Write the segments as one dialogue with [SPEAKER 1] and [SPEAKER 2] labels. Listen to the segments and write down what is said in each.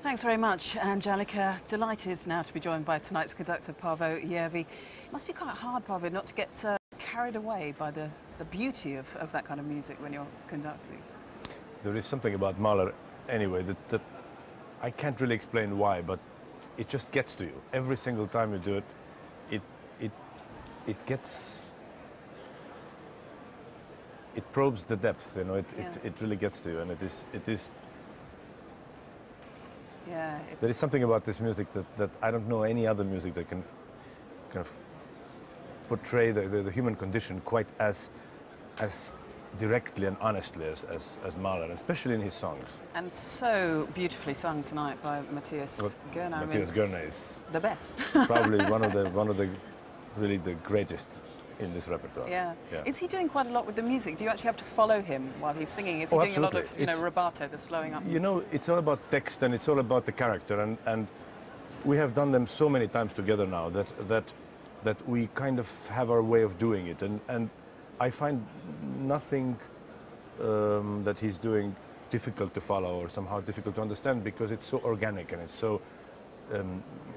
[SPEAKER 1] Thanks very much, Angelica. Delighted now to be joined by tonight's conductor, Paavo Jarvi. It must be quite hard, Paavo, not to get carried away by the beauty of that kind of music when you're conducting.
[SPEAKER 2] There is something about Mahler, anyway, that I can't really explain why, but it just gets to you. Every single time you do it, it gets... It probes the depth, you know, it really gets to you, and it is...
[SPEAKER 1] Yeah,
[SPEAKER 2] there is something about this music that I don't know any other music that can kind of portray the human condition quite as directly and honestly as Mahler, especially in his songs.
[SPEAKER 1] And so beautifully sung tonight by Matthias Görner.
[SPEAKER 2] Matthias Görner is
[SPEAKER 1] the best.
[SPEAKER 2] Probably one of the really the greatest in this repertoire.
[SPEAKER 1] Yeah. Is he doing quite a lot with the music? Do you actually have to follow him while he's singing? Is he doing
[SPEAKER 2] absolutely.
[SPEAKER 1] a lot of rubato, the slowing up?
[SPEAKER 2] You know, it's all about text and it's all about the character, and we have done them so many times together now that we kind of have our way of doing it, and I find nothing that he's doing difficult to follow or somehow difficult to understand, because it's so organic and it's so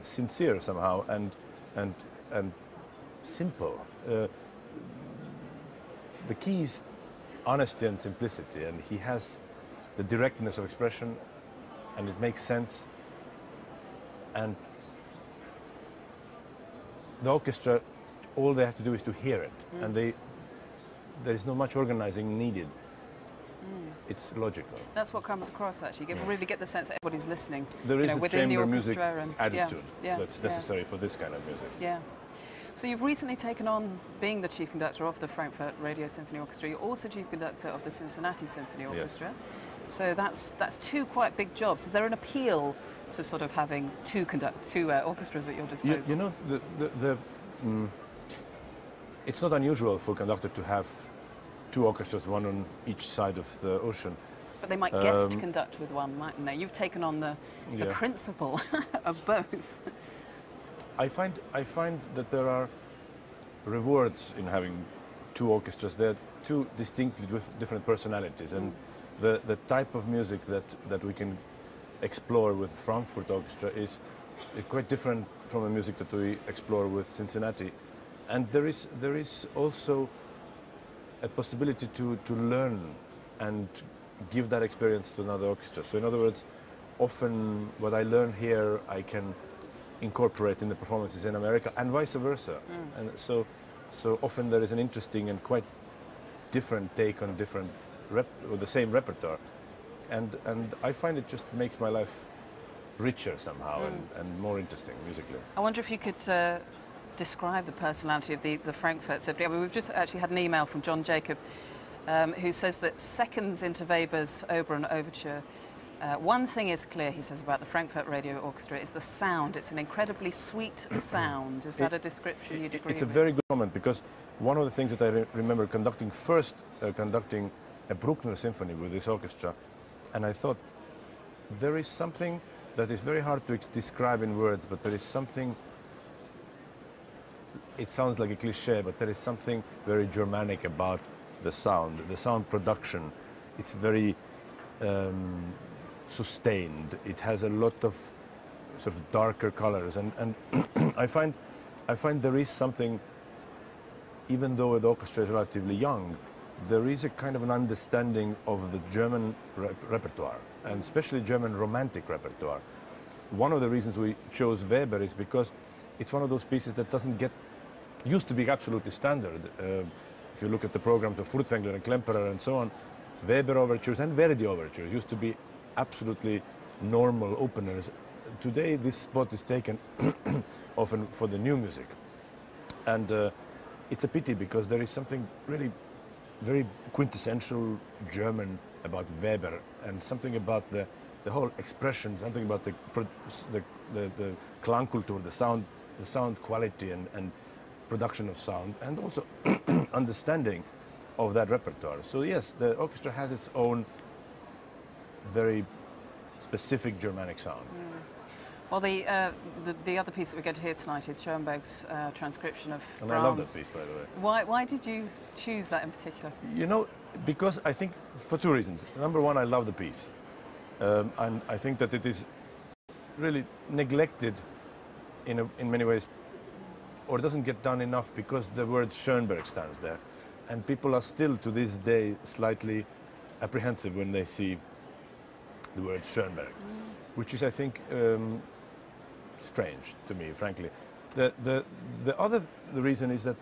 [SPEAKER 2] sincere somehow and simple. The key is honesty and simplicity, and he has the directness of expression, and it makes sense. And the orchestra, all they have to do is to hear it, and there is not much organizing needed. It's logical.
[SPEAKER 1] That's what comes across, actually. You really get the sense that everybody's listening.
[SPEAKER 2] There is a
[SPEAKER 1] within
[SPEAKER 2] chamber
[SPEAKER 1] the
[SPEAKER 2] music
[SPEAKER 1] and,
[SPEAKER 2] attitude that's necessary for this kind of music.
[SPEAKER 1] Yeah. So you've recently taken on being the chief conductor of the Frankfurt Radio Symphony Orchestra. You're also chief conductor of the Cincinnati Symphony Orchestra. Yes. So that's two quite big jobs. Is there an appeal to sort of having two orchestras at your disposal?
[SPEAKER 2] You know, it's not unusual for a conductor to have two orchestras, one on each side of the ocean.
[SPEAKER 1] But they might guest conduct with one, mightn't they? You've taken on the principle of both.
[SPEAKER 2] I find that there are rewards in having two orchestras. They're two distinctly different personalities, and the type of music that we can explore with Frankfurt Orchestra is quite different from the music that we explore with Cincinnati. And there is also a possibility to learn and give that experience to another orchestra. So in other words, often what I learn here I can incorporate in the performances in America, and vice versa. And so often there is an interesting and quite different take on the same repertoire, and I find it just makes my life richer somehow and more interesting musically.
[SPEAKER 1] I wonder if you could describe the personality of the Frankfurt Symphony. I mean, we've just actually had an email from John Jacob who says that seconds into Weber's Oberon Overture, one thing is clear, he says, about the Frankfurt Radio Orchestra is the sound. It's an incredibly sweet sound. Is that a description you'd agree with?
[SPEAKER 2] It's a very good comment, because one of the things that I remember conducting a Bruckner symphony with this orchestra, and I thought there is something that is very hard to describe in words, but there is something, it sounds like a cliche, but there is something very Germanic about the sound production. It's very sustained. It has a lot of sort of darker colors, and I find there is something, even though the orchestra is relatively young, there is a kind of an understanding of the German repertoire, and especially German romantic repertoire. One of the reasons we chose Weber is because it's one of those pieces that used to be absolutely standard. If you look at the programs of Furtwängler and Klemperer and so on, Weber overtures and Verdi overtures used to be absolutely normal openers. Today this spot is taken often for the new music, and it's a pity, because there is something really very quintessential German about Weber, and something about the whole expression, something about the Klangkultur, the sound quality and production of sound, and also understanding of that repertoire. So yes, the orchestra has its own very specific Germanic sound.
[SPEAKER 1] Well, the other piece that we're going to hear tonight is Schoenberg's transcription of Proms.
[SPEAKER 2] And I love that piece, by the way.
[SPEAKER 1] Why did you choose that in particular?
[SPEAKER 2] You know, because I think for two reasons. Number one, I love the piece. And I think that it is really neglected in many ways, or doesn't get done enough because the word Schönberg stands there. And people are still to this day slightly apprehensive when they see the word Schönberg, which is, I think, strange to me, frankly. The reason is that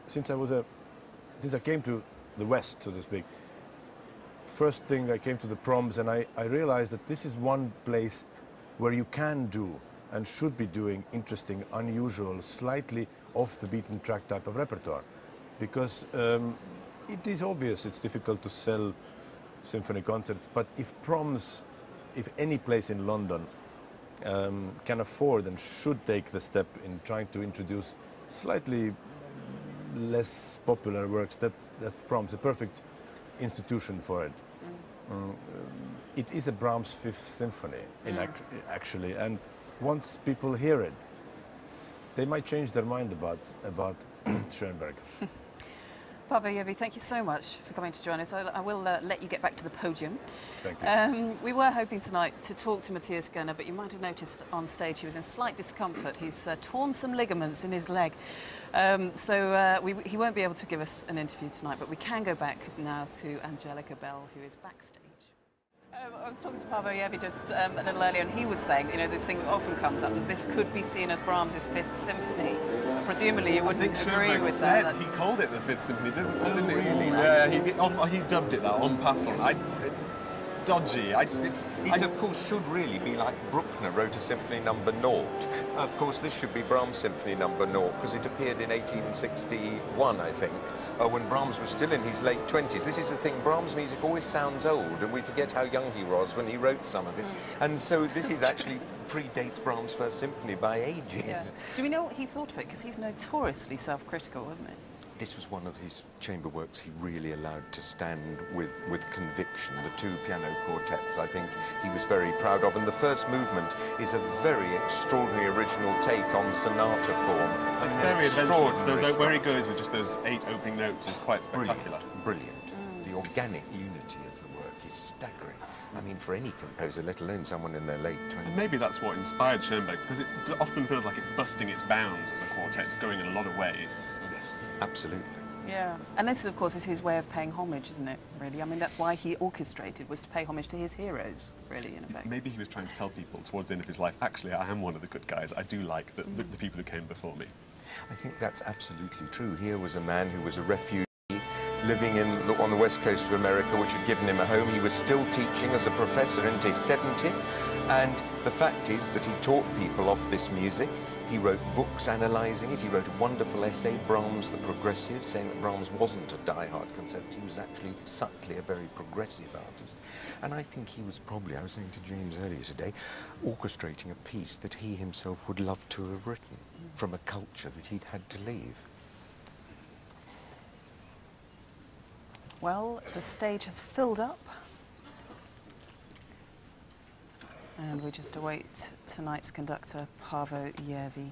[SPEAKER 2] since I came to the West, so to speak, first thing I came to the Proms, and I realized that this is one place where you can do and should be doing interesting, unusual, slightly off the beaten track type of repertoire, because it is obvious it's difficult to sell symphony concerts, but if Proms, if any place in London can afford and should take the step in trying to introduce slightly less popular works, that's Proms, a perfect institution for it. It is a Brahms Fifth Symphony, actually, and once people hear it, they might change their mind about Schönberg.
[SPEAKER 1] Paavo Jarvi, thank you so much for coming to join us. I will let you get back to the podium.
[SPEAKER 2] Thank you.
[SPEAKER 1] We were hoping tonight to talk to Matthias Gerner, but you might have noticed on stage he was in slight discomfort. He's torn some ligaments in his leg. He won't be able to give us an interview tonight, but we can go back now to Angelica Bell, who is backstage. I was talking to Paavo Jarvi just a little earlier, and he was saying, you know, this thing that often comes up, that this could be seen as Brahms' Fifth Symphony. Presumably you wouldn't agree with that.
[SPEAKER 3] He called it the Fifth Symphony, didn't he? Really? Yeah, he dubbed it that en passant. Dodgy.
[SPEAKER 4] It of course should really be like Bruckner wrote a Symphony Number 0. Of course, this should be Brahms Symphony Number 0 because it appeared in 1861, I think, when Brahms was still in his late 20s. This is the thing, Brahms' music always sounds old, and we forget how young he was when he wrote some of it. And so this is actually predates Brahms' First Symphony by ages.
[SPEAKER 1] Yeah. Do we know what he thought of it? Because he's notoriously self-critical, wasn't it?
[SPEAKER 4] This was one of his chamber works he really allowed to stand with conviction. The two piano quartets, I think, he was very proud of. And the first movement is a very extraordinary original take on sonata form.
[SPEAKER 3] It's very adventurous. Where he goes with just those 8 opening notes is quite spectacular.
[SPEAKER 4] Brilliant. The organic unity of the work is staggering. I mean, for any composer, let alone someone in their late 20s.
[SPEAKER 3] And maybe that's what inspired Schoenberg, because it often feels like it's busting its bounds as a quartet. It's going in a lot of ways.
[SPEAKER 4] Yes, absolutely.
[SPEAKER 1] Yeah, and this, of course, is his way of paying homage, isn't it, really? I mean, that's why he orchestrated, was to pay homage to his heroes, really, in effect.
[SPEAKER 3] Maybe he was trying to tell people towards the end of his life, actually, I am one of the good guys. I do like the people who came before me.
[SPEAKER 4] I think that's absolutely true. Here was a man who was a refugee, living on the west coast of America, which had given him a home. He was still teaching as a professor into his 70s, and the fact is that he taught people off this music. He wrote books analysing it. He wrote a wonderful essay, Brahms the Progressive, saying that Brahms wasn't a die-hard conservative. He was actually subtly a very progressive artist. And I think he was probably, I was saying to James earlier today, orchestrating a piece that he himself would love to have written from a culture that he'd had to leave.
[SPEAKER 1] Well, the stage has filled up, and we just await tonight's conductor, Paavo Jarvi.